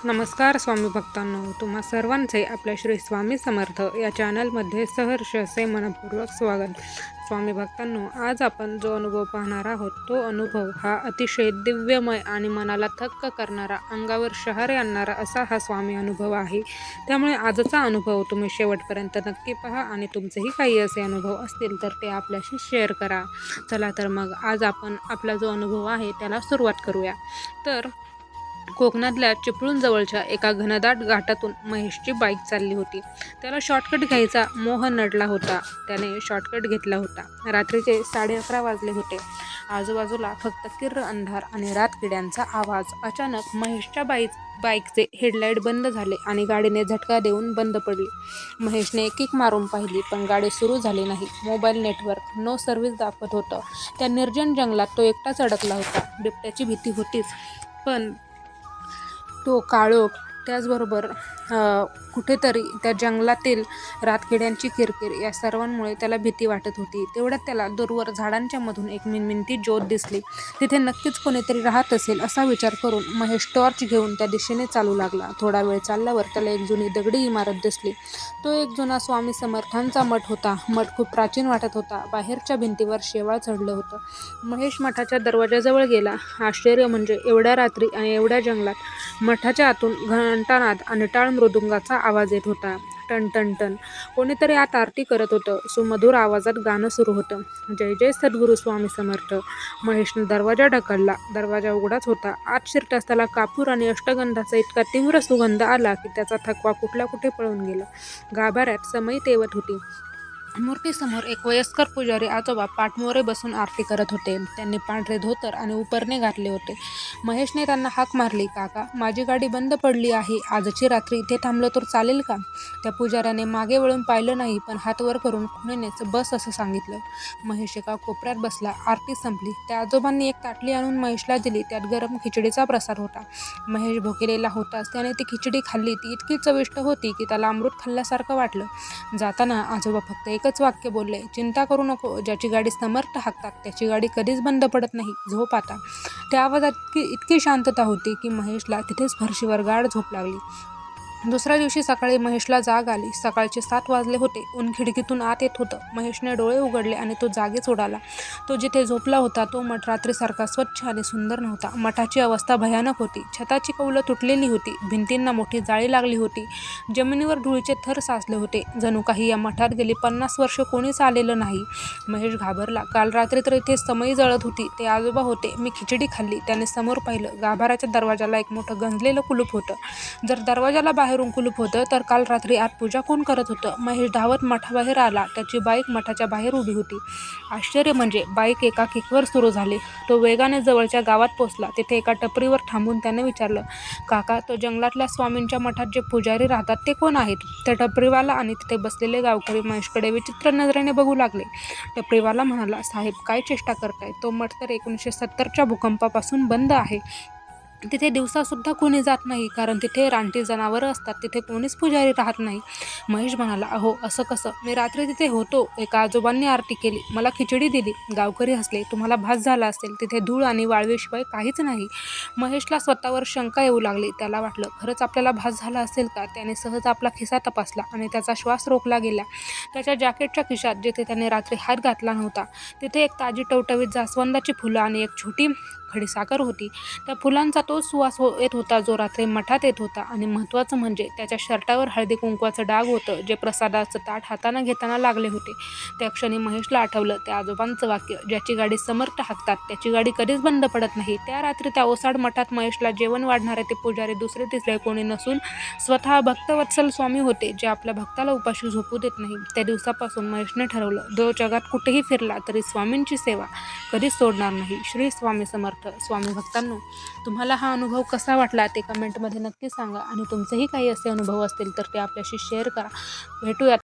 नमस्कार स्वामी भक्तांनो, तुम्हा सर्वांचे आपल्या श्री स्वामी समर्थ या चॅनलमध्ये सहर्ष असे मनपूर्वक स्वागत. स्वामी भक्तांनो, आज आपण जो अनुभव पाहणार आहोत तो अनुभव हा अतिशय दिव्यमय आणि मनाला थक्क करणारा, अंगावर शहारे आणणारा असा हा स्वामी अनुभव आहे. त्यामुळे आजचा अनुभव तुम्ही शेवटपर्यंत नक्की पहा आणि तुमचेही काही असे अनुभव असतील तर ते आपल्याशी शेअर करा. चला तर मग आज आपण आपला जो अनुभव आहे त्याला सुरुवात करूया. तर कोकणातल्या चिपळूण जवळच्या एका घनदाट घाटातून महेशची बाईक चालली होती. त्याला शॉर्टकट घ्यायचा मोह नडला होता. त्याने शॉर्टकट घेतला होता. रात्रीचे 11:30 वाजले होते. आजूबाजूला फक्त किर्र अंधार आणि रातकिड्यांचा आवाज. अचानक महेशच्या बाईकचे हेडलाईट बंद झाले आणि गाडीने झटका देऊन बंद पडली. महेशने किक मारून पाहिली पण गाडी सुरू झाली नाही. मोबाईल नेटवर्क नो सर्व्हिस दाखवत होतं. त्या निर्जन जंगलात तो एकटाच अडकला होता. बिबट्याची भीती होतीच, पण तो काळोख, त्याचबरोबर कुठेतरी त्या जंगलातील रातकिड्यांची किरकिर या सर्वांमुळे त्याला भीती वाटत होती. तेवढ्यात त्याला दूरवर झाडांच्या मधून एक मिणमिणती ज्योत दिसली. तिथे नक्कीच कोणीतरी राहत असेल असा विचार करून महेश टॉर्च घेऊन त्या दिशेने चालू लागला. थोडा वेळ चालल्यावर त्याला एक जुनी दगडी इमारत दिसली. तो एक जुना स्वामी समर्थांचा मठ होता. मठ खूप प्राचीन वाटत होता. बाहेरच्या भिंतीवर शेवाळ चढलं होतं. महेश मठाच्या दरवाजाजवळ गेला. आश्चर्य म्हणजे एवढ्या रात्री आणि एवढ्या जंगलात मठाच्या आतून घंटानाद आणि टाळ मृदुंगाचा आवाज येत होता. टन टन टन. कोणीतरी आत आरती करत होतं. सुमधुर आवाजात गाणं सुरू होतं. जय जय सद्गुरू स्वामी समर्थ. महेशने दरवाजा ढकलला. दरवाजा उघडाच होता. आत शिरताच त्याला कापूर आणि अष्टगंधाचा इतका तीव्र सुगंध आला की त्याचा थकवा कुठल्या कुठे पळून गेला. गाभाऱ्यात समई तेवत होती. मूर्तीसमोर एक वयस्कर पुजारी आजोबा पाठमोरे बसून आरती करत होते. त्यांनी पांढरे धोतर आणि उपरणे घातले होते. महेशने त्यांना हाक मारली, काका, माझी गाडी बंद पडली आहे. आजची रात्री इथे थांबलो तर चालेल का? त्या पुजाऱ्याने मागे वळून पाहिलं नाही, पण हात वर करून खुणेनेच बस असं सांगितलं. महेश एका कोपऱ्यात बसला. आरती संपली. त्या आजोबांनी एक ताटली आणून महेशला दिली. त्यात गरम खिचडीचा प्रसाद होता. महेश भुकेलेला होताच त्याने ती खिचडी खाल्ली. ती इतकी चविष्ट होती की त्याला अमृत खाल्ल्यासारखं वाटलं. जाताना आजोबा फक्त एकच वाक्य बोलले, चिंता करू नको, ज्याची गाडी समर्थ हाकतात त्याची गाडी कधीच बंद पडत नाही, झोप आता. त्या आवाजात इतकी शांतता होती की महेशला तिथेच फरशीवर गाढ झोप लागली. दुसऱ्या दिवशी सकाळी महेशला जाग आली. सकाळचे 7 वाजले होते. ऊन खिडकीतून आत येत होतं. महेशने डोळे उघडले आणि तो जागीच उडाला. तो जिथे झोपला होता तो मठ रात्रीसारखा स्वच्छ आणि सुंदर नव्हता. मठाची अवस्था भयानक होती. छताची कौलं तुटलेली होती. भिंतींना मोठी जाळी लागली होती. जमिनीवर धुळीचे थर साचले होते. जणू काही या मठात गेली 50 वर्ष कोणीच आलेलं नाही. महेश घाबरला. काल रात्री तर इथे समई जळत होती. ते आजोबा होते. मी खिचडी खाल्ली. त्याने समोर पाहिलं. गाभाऱ्याच्या दरवाजाला एक मोठं गंजलेलं कुलूप होतं. जर दरवाजाला बाहेरून कुलूप होतं तर काल रात्री आत पूजा कोण करत होतं? महेश धावत मठाबाहेर आला. त्याची बाईक मठाच्या बाहेर उभी होती. आश्चर्य म्हणजे बाईक एका किकवर सुरू झाली. तो वेगाने जवळच्या गावात पोचला. तिथे एका टपरीवर थांबून त्याने विचारलं, काका, तो जंगलातल्या स्वामींच्या मठात जे पुजारी राहतात ते कोण आहेत? त्या टपरीवाला आणि तिथे बसलेले गावकरी महेशकडे विचित्र नजरेने बघू लागले. टपरीवाला म्हणाला, साहेब, काय चेष्टा करताय? तो मठ तर 1970च्या भूकंपापासून बंद आहे. तिथे दिवसासुद्धा कोणी जात नाही, कारण तिथे रानटी जनावरं असतात. तिथे कोणीच पुजारी राहत नाही. महेश म्हणाला, अहो, असं कसं? मी रात्री तिथे होतो. एका आजोबांनी आरती केली. मला खिचडी दिली. गावकरी हसले. तुम्हाला भास झाला असेल. तिथे धूळ आणि वाळवीशिवाय काहीच नाही. महेशला स्वतःवर शंका येऊ लागली. त्याला वाटलं, खरंच आपल्याला भास झाला असेल का? त्याने सहज आपला खिसा तपासला आणि त्याचा श्वास रोखला गेला. त्याच्या जॅकेटच्या खिशात, जिथे त्याने रात्री हात घातला नव्हता, तिथे एक ताजी टवटवीत जास्वंदाची फुलं आणि एक छोटी खडीसाखर होती. त्या फुलांचा तोच सुवास येत होता जो रात्री मठात येत होता. आणि महत्त्वाचं म्हणजे त्याच्या शर्टावर हळदी कुंकवाचं डाग होतं, जे प्रसादाचं ताट हातानं घेताना लागले होते. त्या क्षणी महेशला आठवलं त्या आजोबांचं वाक्य, ज्याची गाडी समर्थ हाकतात त्याची गाडी कधीच बंद पडत नाही. त्या रात्री त्या ओसाड मठात महेशला जेवण वाढणारे ते पुजारी दुसरे तिसरे कोणी नसून स्वतः भक्तवत्सल स्वामी होते, जे आपल्या भक्ताला उपाशी झोपू देत नाही. त्या दिवसापासून महेशने ठरवलं, जो जगात कुठेही फिरला तरी स्वामींची सेवा कधीच सोडणार नाही. श्री स्वामी समर्थ. स्वामी भक्तांनो, तुम्हाला हा अनुभव कसा वाटला ते कमेंटमध्ये नक्की सांगा आणि तुमचेही काही असे अनुभव असतील तर ते आपल्याशी शेअर करा. भेटूयात